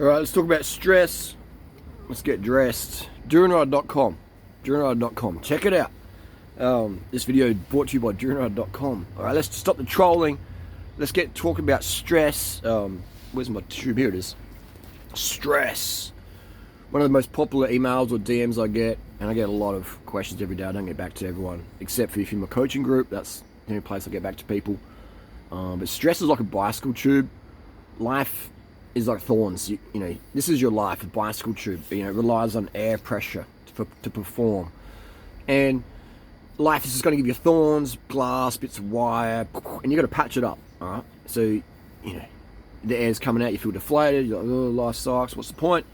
Alright, let's talk about stress. Let's get dressed. DuranRider.com. Check it out. This video brought to you by DuranRider.com. Alright, let's stop the trolling. Let's get talking about stress. Where's my tube? Here it is. Stress. One of the most popular emails or DMs I get, and I get a lot of questions every day. I don't get back to everyone, except for if you're in my coaching group. That's the only place I get back to people. But stress is like a bicycle tube. Life is like thorns. You know, this is your life, a bicycle tube. You know, it relies on air pressure to perform. And life is just going to give you thorns, glass, bits of wire, and you got to patch it up. All right. So, you know, the air's coming out, you feel deflated. You're like, oh, life sucks. What's the point?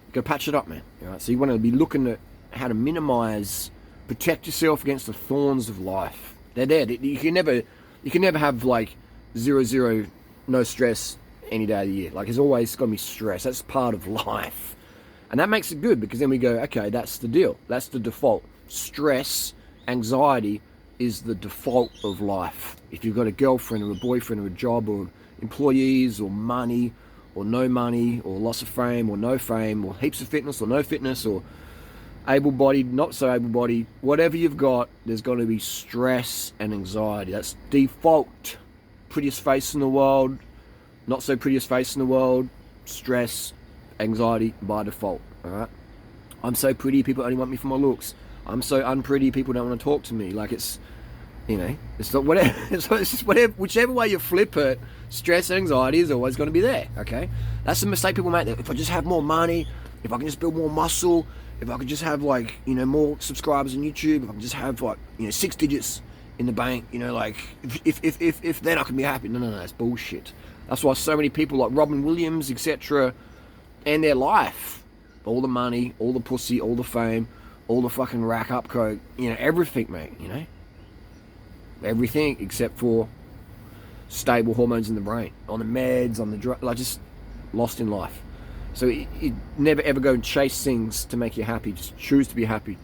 You got to patch it up, man. All right. So you want to be looking at how to minimize, protect yourself against the thorns of life. They're there. You can never have like 0, no stress any day of the year. Like, there's always got to be stress. That's part of life. And that makes it good, because then we go, okay, that's the deal. That's the default. Stress, anxiety is the default of life. If you've got a girlfriend or a boyfriend or a job or employees or money or no money or loss of fame or no fame or heaps of fitness or no fitness or able-bodied, not so able-bodied, whatever you've got, there's going to be stress and anxiety. That's default. Prettiest face in the world, not so prettiest face in the world, stress, anxiety by default. All right. I'm so pretty, people only want me for my looks. I'm so unpretty, people don't want to talk to me. Like, it's, you know, it's not whatever. It's just whatever, whichever way you flip it, stress and anxiety is always going to be there. Okay, that's the mistake people make. If I just have more money, if I can just build more muscle, if I could just have, like, you know, more subscribers on YouTube, if I can just have, like, you know, 6 digits in the bank, you know, like, if then I can be happy. No, that's bullshit. That's why so many people like Robin Williams, etc., and their life, all the money, all the pussy, all the fame, all the fucking rack up coke, you know, everything, mate, you know, everything except for stable hormones in the brain, on the meds, on the drug, like, just lost in life. So you never ever go and chase things to make you happy. Just choose to be happy.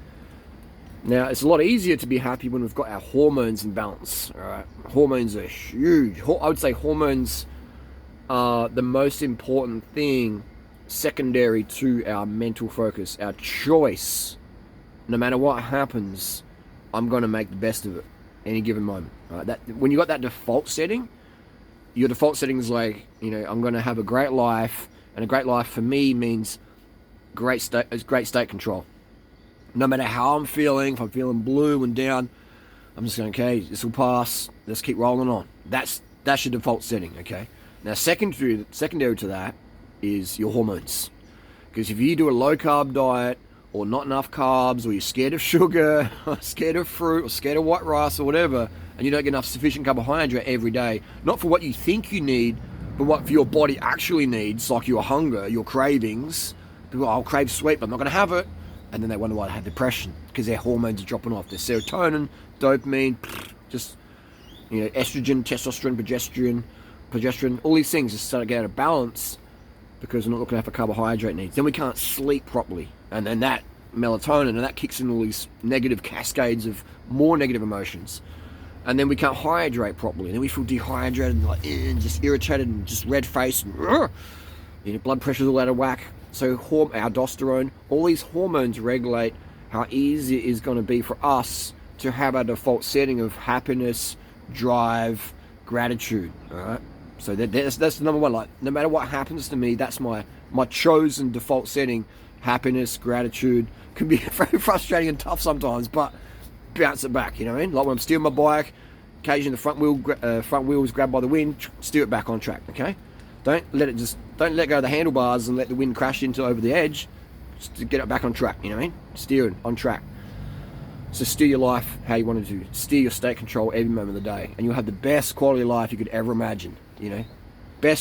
Now, it's a lot easier to be happy when we've got our hormones in balance. All right, hormones are huge. I would say hormones are the most important thing, secondary to our mental focus, our choice. No matter what happens, I'm going to make the best of it any given moment. All right? That when you got that default setting, your default setting is like, you know, I'm going to have a great life, and a great life for me means great state control. No matter how I'm feeling, if I'm feeling blue and down, I'm just going, okay, this will pass. Let's keep rolling on. That's your default setting, okay? Now, secondary to that is your hormones. Because if you do a low-carb diet, or not enough carbs, or you're scared of sugar, or scared of fruit, or scared of white rice, or whatever, and you don't get enough sufficient carbohydrate every day, not for what you think you need, but what your body actually needs, like your hunger, your cravings. People, I'll crave sweet, but I'm not going to have it. And then they wonder why they have depression, because their hormones are dropping off. Their serotonin, dopamine, just, you know, estrogen, testosterone, progesterone, all these things just start to get out of balance because we're not looking after carbohydrate needs. Then we can't sleep properly. And then that melatonin, and that kicks in all these negative cascades of more negative emotions. And then we can't hydrate properly. And then we feel dehydrated and, like, and just irritated and just red faced. And, you know, blood pressure's all out of whack. So aldosterone, all these hormones regulate how easy it is going to be for us to have our default setting of happiness, drive, gratitude. All right. So that's the number one. Like, no matter what happens to me, that's my chosen default setting. Happiness, gratitude. Can be very frustrating and tough sometimes, but bounce it back. You know what I mean? Like when I'm steering my bike, occasionally the front wheel is grabbed by the wind, steer it back on track. Okay. Don't let go of the handlebars and let the wind crash into over the edge. Just to get it back on track, you know what I mean? Steer it on track. So steer your life how you want to do. Steer your state control every moment of the day, and you'll have the best quality of life you could ever imagine. You know,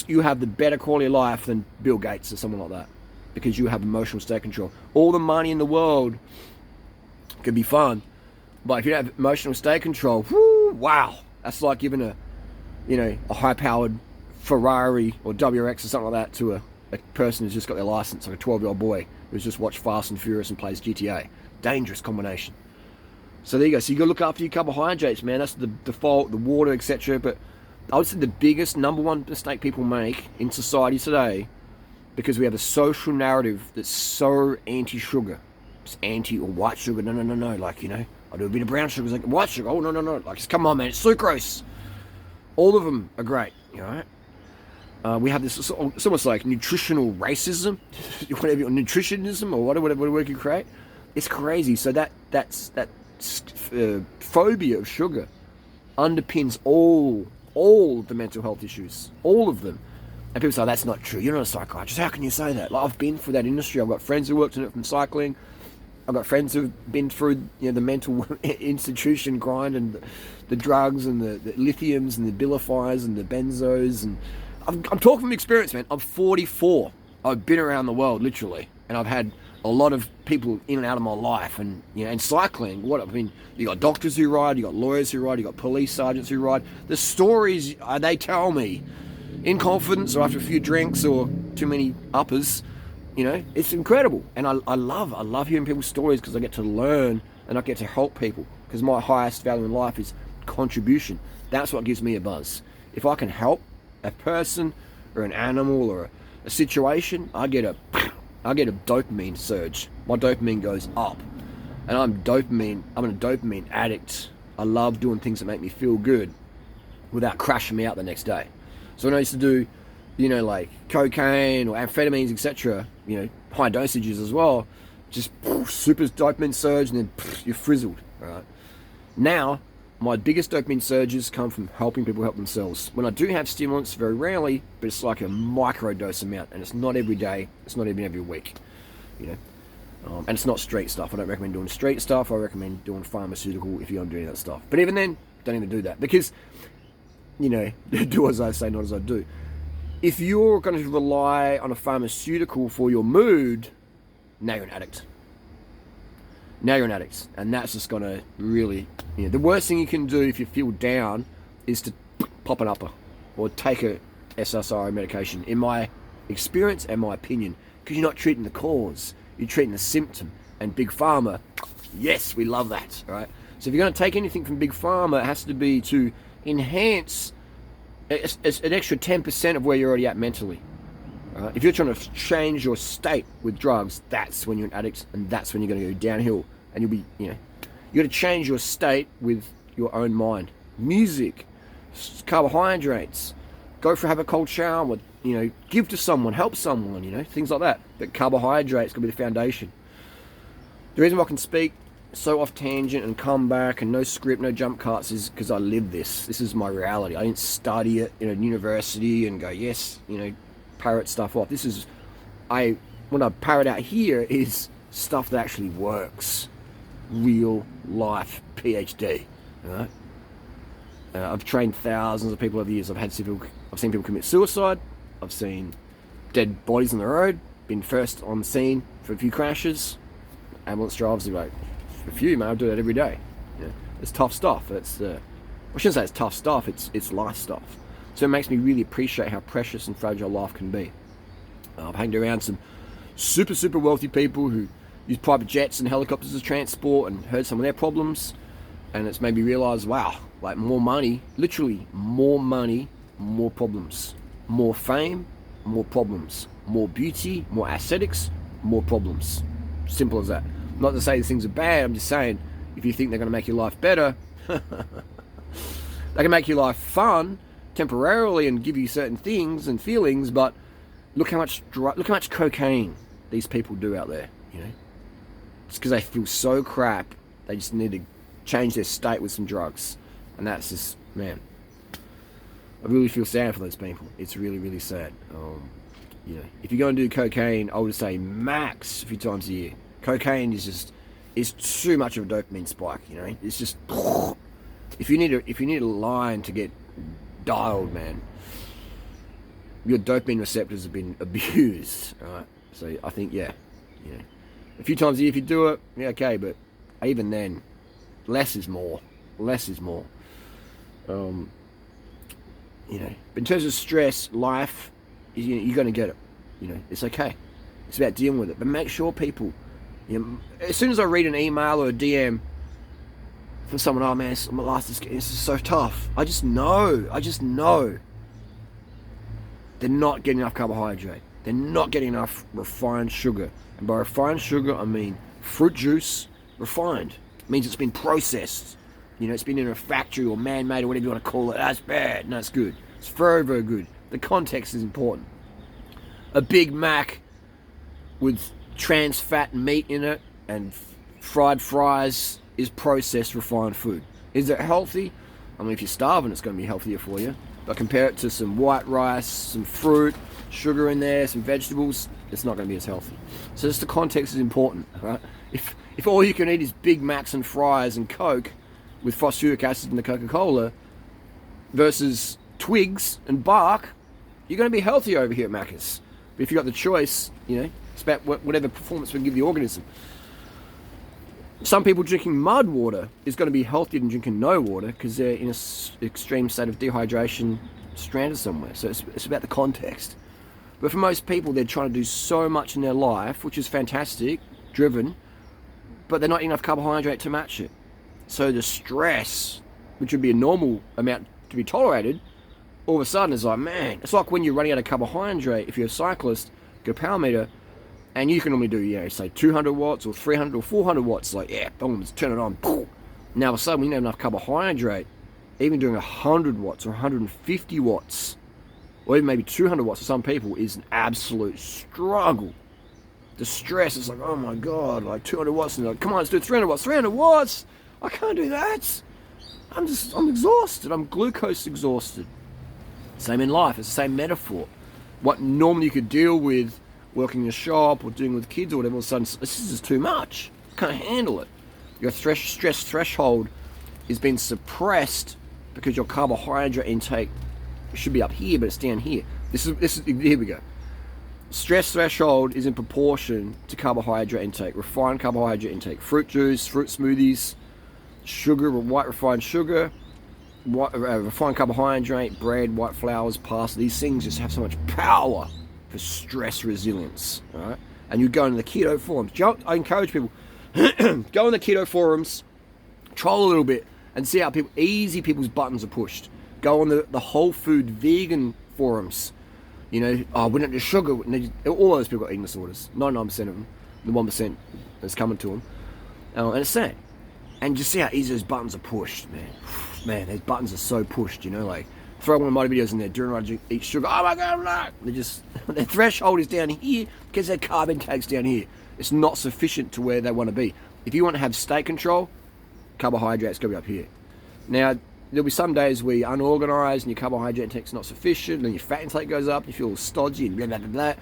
you have the better quality of life than Bill Gates or someone like that, because you have emotional state control. All the money in the world can be fun, but if you don't have emotional state control, whoo, wow, that's like giving a high-powered Ferrari or WRX or something like that to a person who's just got their license, like a 12-year-old boy who's just watched Fast and Furious and plays GTA. Dangerous combination. So there you go. So you got to look after your carbohydrates, man. That's the default, the water, etc. But I would say the biggest, number one mistake people make in society today because we have a social narrative that's so anti-sugar. It's anti or white sugar. No. Like, I do a bit of brown sugar. It's like white sugar. Oh, no. Like, come on, man. It's sucrose. All of them are great, we have this, it's almost like nutritional racism, whatever, nutritionism, or whatever word you create. It's crazy. So that phobia of sugar underpins all of the mental health issues, all of them. And people say, that's not true. You're not a psychiatrist. How can you say that? Like, I've been through that industry. I've got friends who worked in it from cycling. I've got friends who've been through the mental institution grind and the drugs and the lithiums and the bilifiers and the benzos. And I'm talking from experience, man. I'm 44. I've been around the world, literally. And I've had a lot of people in and out of my life. And, and cycling, you got doctors who ride, you got lawyers who ride, you got police sergeants who ride. The stories they tell me in confidence or after a few drinks or too many uppers, it's incredible. And I love hearing people's stories because I get to learn and I get to help people, because my highest value in life is contribution. That's what gives me a buzz. If I can help a person or an animal or a situation, I get a dopamine surge. My dopamine goes up, and I'm a dopamine addict. I love doing things that make me feel good without crashing me out the next day. So when I used to do like cocaine or amphetamines, etc., high dosages as well, just super dopamine surge, and then you're frizzled, right? Now, my biggest dopamine surges come from helping people help themselves. When I do have stimulants, very rarely, but it's like a microdose amount, and it's not every day, it's not even every week, and it's not street stuff. I don't recommend doing street stuff. I recommend doing pharmaceutical if you're not doing that stuff. But even then, don't even do that, because, do as I say, not as I do. If you're going to rely on a pharmaceutical for your mood, now you're an addict. And that's just going to really, the worst thing you can do if you feel down is to pop an upper or take a SSRI medication, in my experience and my opinion, because you're not treating the cause, you're treating the symptom. And Big Pharma, yes, we love that, right? So if you're going to take anything from Big Pharma, it has to be to enhance an extra 10% of where you're already at mentally. If you're trying to change your state with drugs, that's when you're an addict, and that's when you're going to go downhill. And you'll be, you got to change your state with your own mind. Music, carbohydrates, have a cold shower, give to someone, help someone, things like that. But carbohydrates can be the foundation. The reason why I can speak so off tangent and come back and no script, no jump cuts, is because I live this. This is my reality. I didn't study it in a university and go, yes, parrot stuff off. This is, what I parrot out here is stuff that actually works. Real life PhD. Right? I've trained thousands of people over the years. I've seen people commit suicide. I've seen dead bodies on the road. Been first on the scene for a few crashes. Ambulance drivers are like, a few, man. I do that every day. It's tough stuff. I shouldn't say it's tough stuff. It's life stuff. So it makes me really appreciate how precious and fragile life can be. I've hanged around some super wealthy people who use private jets and helicopters as transport, and heard some of their problems, and it's made me realise, wow, like more money, literally more money, more problems, more fame, more problems, more beauty, more aesthetics, more problems. Simple as that. Not to say these things are bad, I'm just saying, if you think they're going to make your life better, they can make your life fun temporarily and give you certain things and feelings, but look how much cocaine these people do out there, It's because they feel so crap, they just need to change their state with some drugs. And that's just, man, I really feel sad for those people. It's really, really sad. If you're going to do cocaine, I would say max a few times a year. Cocaine is too much of a dopamine spike, It's just, if you need a line to get dialed, man, your dopamine receptors have been abused, right? So I think, a few times a year if you do it, yeah, okay, but even then, less is more. But in terms of stress, life, you're going to get it. It's okay. It's about dealing with it. But make sure people, as soon as I read an email or a DM from someone, oh man, my life is so tough. I just know they're not getting enough carbohydrate. they're not getting enough refined sugar. And by refined sugar, I mean fruit juice, refined. It means it's been processed. You know, it's been in a factory or man-made or whatever you want to call it. That's bad. No, it's good. It's very, very good. The context is important. A Big Mac with trans fat meat in it and fried fries is processed refined food. Is it healthy? I mean, if you're starving, it's going to be healthier for you. But compare it to some white rice, some fruit, sugar in there, some vegetables, it's not going to be as healthy. So just the context is important, right? If all you can eat is Big Macs and fries and Coke with phosphoric acid in the Coca-Cola versus twigs and bark, you're going to be healthy over here at Macca's. But if you've got the choice, you know, it's about whatever performance we give the organism. Some people drinking mud water is going to be healthier than drinking no water because they're in an extreme state of dehydration, stranded somewhere. So it's about the context. But for most people, they're trying to do so much in their life, which is fantastic, driven, but they're not enough carbohydrate to match it. So the stress, which would be a normal amount to be tolerated, all of a sudden is like, man, it's like when you're running out of carbohydrate, if you're a cyclist, go power meter, and you can normally do, you know, say 200 watts or 300 or 400 watts, like, yeah, boom, let's turn it on. Boom. Now, all of a sudden, when you don't have enough carbohydrate, even doing 100 watts or 150 watts, or even maybe 200 watts for some people is an absolute struggle. The stress is like, oh my God, like 200 watts, and like, come on, let's do 300 watts. 300 watts? I can't do that. I'm exhausted. I'm glucose exhausted. Same in life. It's the same metaphor. What normally you could deal with working in a shop or doing with kids or whatever, all of a sudden, this is just too much. I can't handle it. Your stress threshold is being suppressed because your carbohydrate intake should be up here, but it's down here. This is here we go. Stress threshold is in proportion to carbohydrate intake, refined carbohydrate intake, fruit juice, fruit smoothies, sugar, white refined sugar, refined carbohydrate, bread, white flours, pasta. These things just have so much power for stress resilience, right? And you go into the keto forums. I encourage people, go in the keto forums, troll a little bit, and see how people's buttons are pushed. Go on the whole food vegan forums. You know, oh, we don't do sugar. All those people got eating disorders. 99% of them. The 1% that's coming to them. And it's sad. And just see how easy those buttons are pushed, man. Man, those buttons are so pushed, you know, like, throw one of my videos in there, during I eat sugar, oh my God, no. Their threshold is down here because their carb intake's down here. It's not sufficient to where they want to be. If you want to have state control, carbohydrates got to be up here. Now, there'll be some days where you're unorganized and your carbohydrate intake's not sufficient, and your fat intake goes up, you feel stodgy and blah, blah, blah, blah.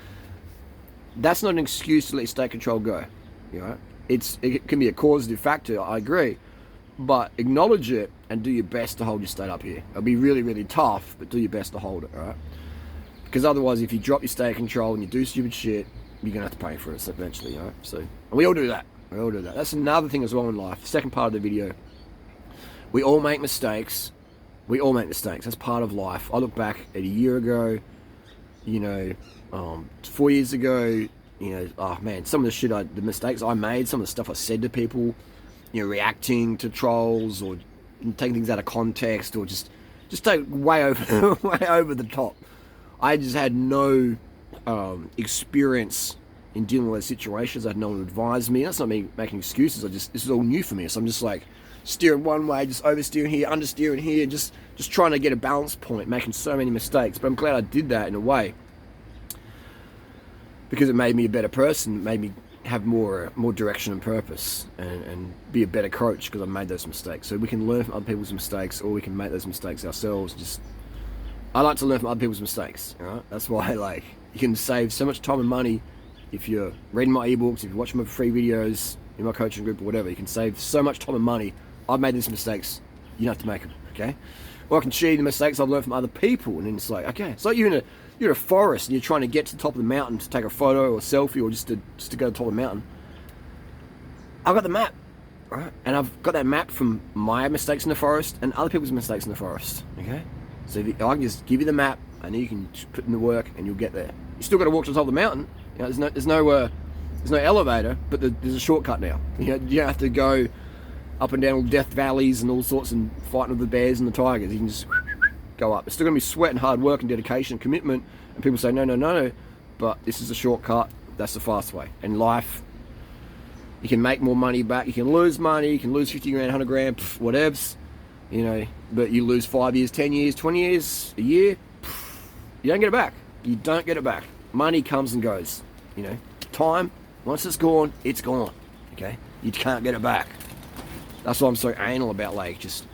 That's not an excuse to let state control go, you know? It can be a causative factor, I agree, but acknowledge it and do your best to hold your state up here. It'll be really, really tough, but do your best to hold it, all right? Because otherwise, if you drop your state control and you do stupid shit, you're going to have to pay for it eventually, all right? So, and we all do that. We all do that. That's another thing as well in life. Second part of the video. We all make mistakes. We all make mistakes. That's part of life. I look back at a year ago, you know, 4 years ago, you know, oh man, some of the mistakes I made, some of the stuff I said to people, you know, reacting to trolls or taking things out of context or just take way over, way over the top. I just had no experience in dealing with those situations. I had no one to advise me. That's not me making excuses. This is all new for me. So I'm just like steering one way, just oversteering here, understeering here, just trying to get a balance point, making so many mistakes. But I'm glad I did that in a way, because it made me a better person. It made me have more direction and purpose, and be a better coach because I made those mistakes. So we can learn from other people's mistakes, or we can make those mistakes ourselves. I like to learn from other people's mistakes. All right? That's why, like, you can save so much time and money if you're reading my ebooks, if you're watching my free videos in my coaching group or whatever. You can save so much time and money. I've made these mistakes. You don't have to make them. Okay? Or I can share the mistakes I've learned from other people, and then it's like, okay, it's like you're in a forest and you're trying to get to the top of the mountain to take a photo or a selfie or just to go to the top of the mountain. I've got the map, right? And I've got that map from my mistakes in the forest and other people's mistakes in the forest, okay? So I can just give you the map and then you can put in the work and you'll get there. You still got to walk to the top of the mountain. You know, there's no elevator, but there's a shortcut now. You know, you don't have to go up and down all death valleys and all sorts and fighting with the bears and the tigers. You can just go up. It's still going to be sweat and hard work and dedication and commitment. And people say, no, but this is a shortcut. That's the fast way. In life, you can make more money back. You can lose money. You can lose 50 grand, 100 grand, whatevs. You know, but you lose 5 years, 10 years, 20 years, a year, you don't get it back. You don't get it back. Money comes and goes. You know, time, once it's gone, it's gone. Okay? You can't get it back. That's why I'm so anal about, like, just,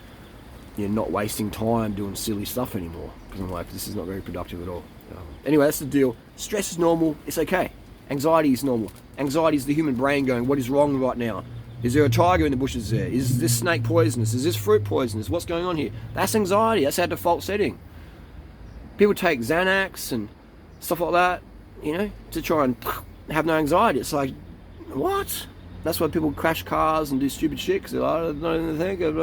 you know, not wasting time doing silly stuff anymore. Because I'm like, this is not very productive at all. Anyway, that's the deal. Stress is normal. It's okay. Anxiety is normal. Anxiety is the human brain going, what is wrong right now? Is there a tiger in the bushes there? Is this snake poisonous? Is this fruit poisonous? What's going on here? That's anxiety. That's our default setting. People take Xanax and stuff like that, you know, to try and have no anxiety. It's like, what? That's why people crash cars and do stupid shit, because they're like, I don't know think. And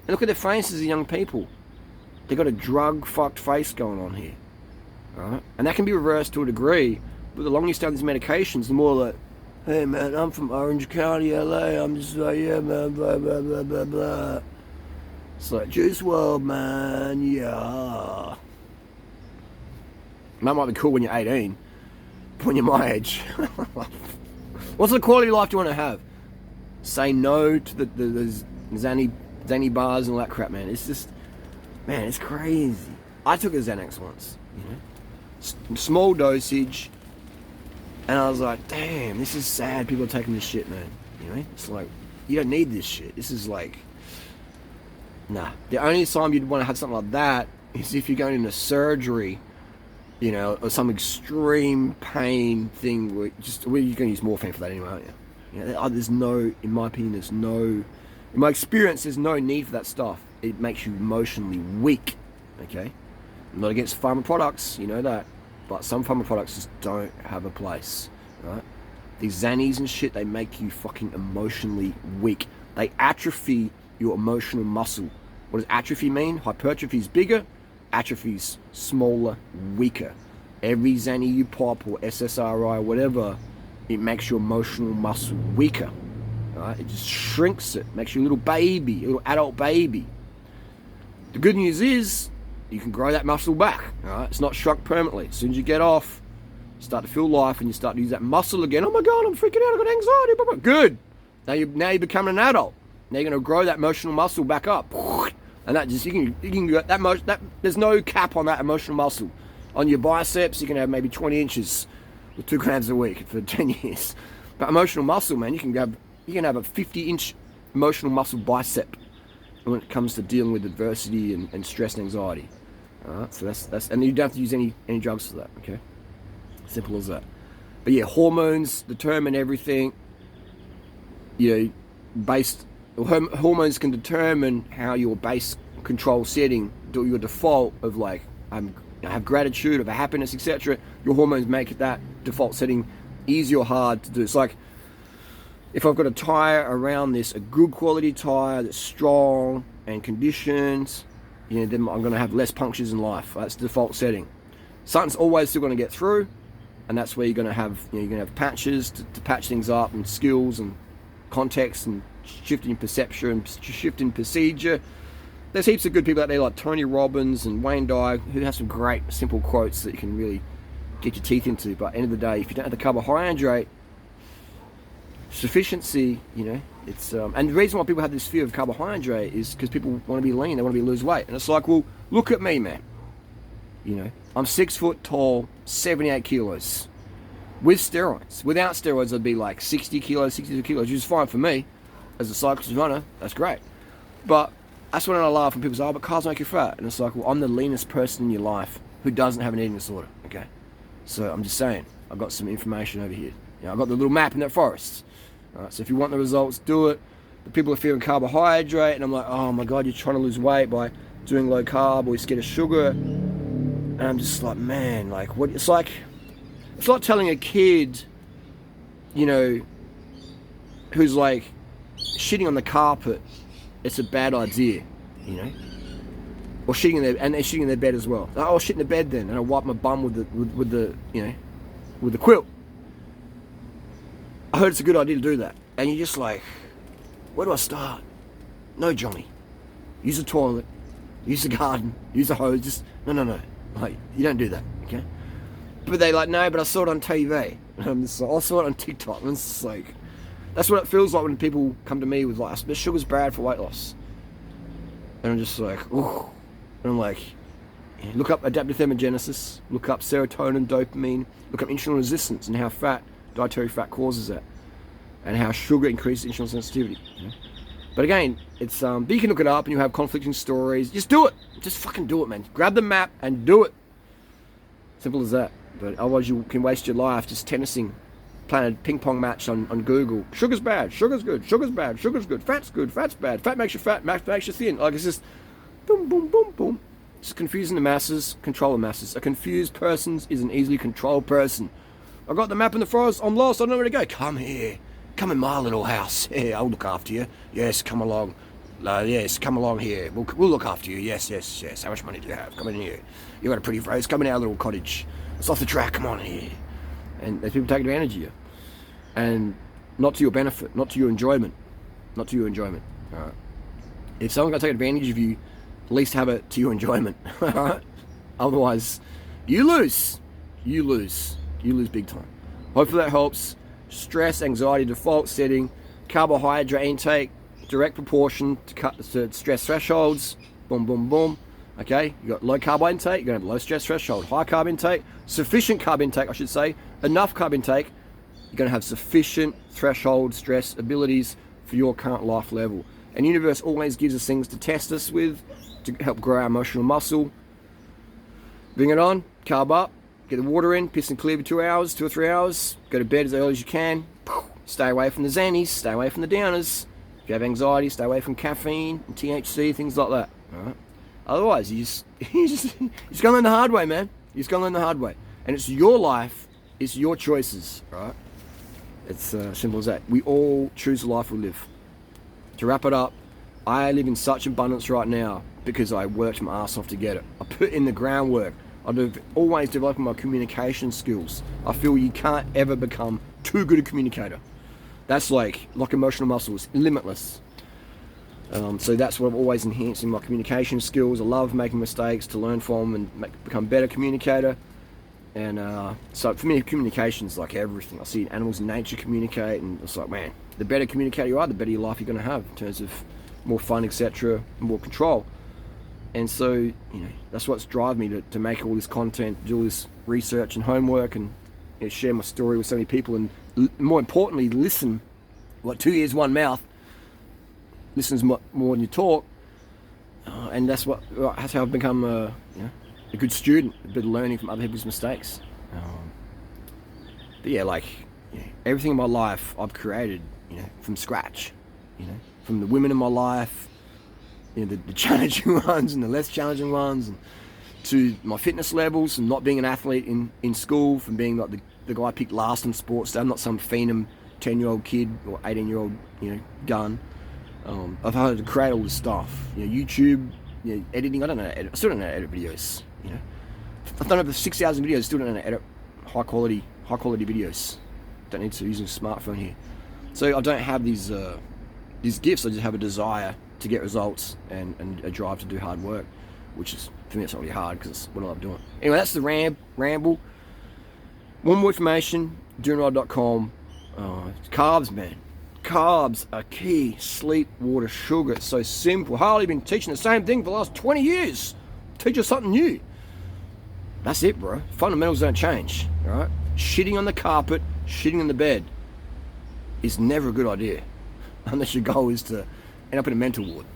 look at their faces, the young people. They got a drug-fucked face going on here. Right? And that can be reversed to a degree, but the longer you stay on these medications, the more like, hey man, I'm from Orange County, LA, I'm just like, yeah man, blah, blah, blah, blah, blah. It's like, Juice WRLD, man, yeah. That might be cool when you're 18, but when you're my age, what sort of quality of life do you want to have? Say no to the Xanny bars and all that crap, man. It's just, man, it's crazy. I took a Xanax once, you know, small dosage, and I was like, damn, this is sad. People are taking this shit, man. You know, it's like, you don't need this shit. This is like, nah. The only time you'd want to have something like that is if you're going into surgery, you know, or some extreme pain thing where you're going to use morphine for that anyway, aren't you? You know, there's no, in my opinion, in my experience, there's no need for that stuff. It makes you emotionally weak, okay? I'm not against pharma products, you know that, but some pharma products just don't have a place, right? These Xannies and shit, they make you fucking emotionally weak. They atrophy your emotional muscle. What does atrophy mean? Hypertrophy is bigger, atrophy is smaller, weaker. Every Xanny you pop or SSRI, whatever, it makes your emotional muscle weaker. Right? It just shrinks it, makes you a little baby, a little adult baby. The good news is, you can grow that muscle back. Right? It's not shrunk permanently. As soon as you get off, you start to feel life and you start to use that muscle again. Oh my God, I'm freaking out, I've got anxiety. Blah, blah. Good. Now you're becoming an adult. Now you're going to grow that emotional muscle back up. And that just, you can there's no cap on that emotional muscle. On your biceps, you can have maybe 20 inches with 2 grams a week for 10 years. But emotional muscle, man, you can have a 50-inch emotional muscle bicep when it comes to dealing with adversity and stress and anxiety. So that's and you don't have to use any drugs for that, okay? Simple as that. But yeah, hormones determine everything. You know, hormones can determine how your base control setting, do your default of like, I have gratitude, of happiness, etc. Your hormones make that default setting easy or hard to do. It's like, if I've got a tire around this, a good quality tire that's strong and conditioned, you know, then I'm going to have less punctures in life. That's the default setting. Something's always still going to get through, and that's where you're going to have, you know, you're going to have patches to patch things up, and skills and context and shifting perception and shifting procedure. There's heaps of good people out there like Tony Robbins and Wayne Dyer who have some great simple quotes that you can really get your teeth into. But at the end of the day, if you don't have the carbohydrate sufficiency, you know, it's and the reason why people have this fear of carbohydrate is because people want to be lean, they want to lose weight, and it's like, well, look at me, man. You know, I'm 6 foot tall, 78 kilos with steroids. Without steroids, I'd be like 60 kilos, 62 kilos, which is fine for me as a cyclist runner. That's great. But that's when I laugh when people say, oh, but carbs make you fat. And it's like, well, I'm the leanest person in your life who doesn't have an eating disorder, okay? So I'm just saying, I've got some information over here. You know, I've got the little map in that forest. All right, so if you want the results, do it. The people are feeling carbohydrate, and I'm like, oh my God, you're trying to lose weight by doing low carb, or you scared of sugar. And I'm just like, man, like, what? It's like telling a kid, you know, who's like shitting on the carpet, it's a bad idea, you know, or shitting in their, and they're shitting in their bed as well. Oh, I'll shit in the bed then, and I'll wipe my bum with the you know, with the quilt. I heard it's a good idea to do that, and you're just like, where do I start? No, Johnny, use the toilet, use the garden, use the hose. Just no. Like, you don't do that, okay? But they like, no, but I saw it on TV. And I'm just like, I saw it on TikTok. And it's just like, that's what it feels like when people come to me with like, the sugar's bad for weight loss. And I'm just like, ooh. And I'm like, yeah, look up adaptive thermogenesis, look up serotonin, dopamine, look up insulin resistance and how dietary fat causes that. And how sugar increases insulin sensitivity. You know? But again, it's but you can look it up and you have conflicting stories. Just do it. Just fucking do it, man. Grab the map and do it. Simple as that. But otherwise you can waste your life just tennising, playing a ping pong match on Google. Sugar's bad, sugar's good, sugar's bad, sugar's good, fat's bad, fat makes you fat, makes you thin. Like it's just boom, boom, boom, boom. Just confusing the masses, control the masses. A confused person is an easily controlled person. I got the map in the forest, I'm lost, I don't know where to go. Come here. Come in my little house. Yeah, I'll look after you. Yes, come along. Yes, come along here. We'll look after you. Yes. How much money do you have? Come in here. You got a pretty face. Come in our little cottage. It's off the track. Come on here. And people take advantage of you. And not to your benefit. Not to your enjoyment. Not to your enjoyment. All right. If someone's going to take advantage of you, at least have it to your enjoyment. All right. Otherwise, you lose. You lose. You lose big time. Hopefully that helps. Stress, anxiety, default setting, carbohydrate intake, direct proportion to stress thresholds. Boom, boom, boom. Okay, you got low carb intake, you're gonna have low stress threshold. High carb intake, sufficient carb intake, I should say, enough carb intake. You're gonna have sufficient threshold stress abilities for your current life level. And the universe always gives us things to test us with, to help grow our emotional muscle. Bring it on, carb up. Get the water in, piss and clear for 2 hours, 2 or 3 hours. Go to bed as early as you can. Stay away from the Xannies, stay away from the downers. If you have anxiety, stay away from caffeine and THC, things like that. All right? Otherwise, you just gonna learn the hard way, man. You're just gonna learn the hard way. And it's your life, it's your choices, right? It's simple as that. We all choose the life we live. To wrap it up, I live in such abundance right now because I worked my ass off to get it. I put in the groundwork. I've always developing my communication skills. I feel you can't ever become too good a communicator. That's like emotional muscles, limitless. So that's what I'm always enhancing my communication skills. I love making mistakes to learn from and become a better communicator. And so for me, communication is like everything. I see animals in nature communicate, and it's like, man, the better communicator you are, the better your life you're going to have in terms of more fun, etc., more control. And so, you know, that's what's driving me to make all this content, do all this research and homework, and share my story with so many people, and more importantly, listen. 2 ears, one mouth. Listens more than you talk, and that's how I've become a good student, a bit of learning from other people's mistakes. But yeah, everything in my life I've created, from scratch. From the women in my life. The challenging ones and the less challenging ones, and to my fitness levels, and not being an athlete in school, from being like the guy picked last in sports day. I'm not some phenom 10-year-old kid or 18-year-old gun. I've had to create all this stuff. YouTube, editing. I don't know how to edit. I still don't know how to edit videos. I've done over 6,000 videos. Still don't know how to edit high quality videos. Don't need to use a smartphone here. So I don't have these gifts. I just have a desire to get results and a drive to do hard work, which is, for me, it's not really hard because it's what I love doing. Anyway, that's the ramble. One more information, doingride.com. Carbs, man. Carbs are key. Sleep, water, sugar. It's so simple. Harley been teaching the same thing for the last 20 years. Teach us something new. That's it, bro. Fundamentals don't change, all right? Shitting on the carpet, shitting on the bed is never a good idea unless your goal is to end up in a mental ward.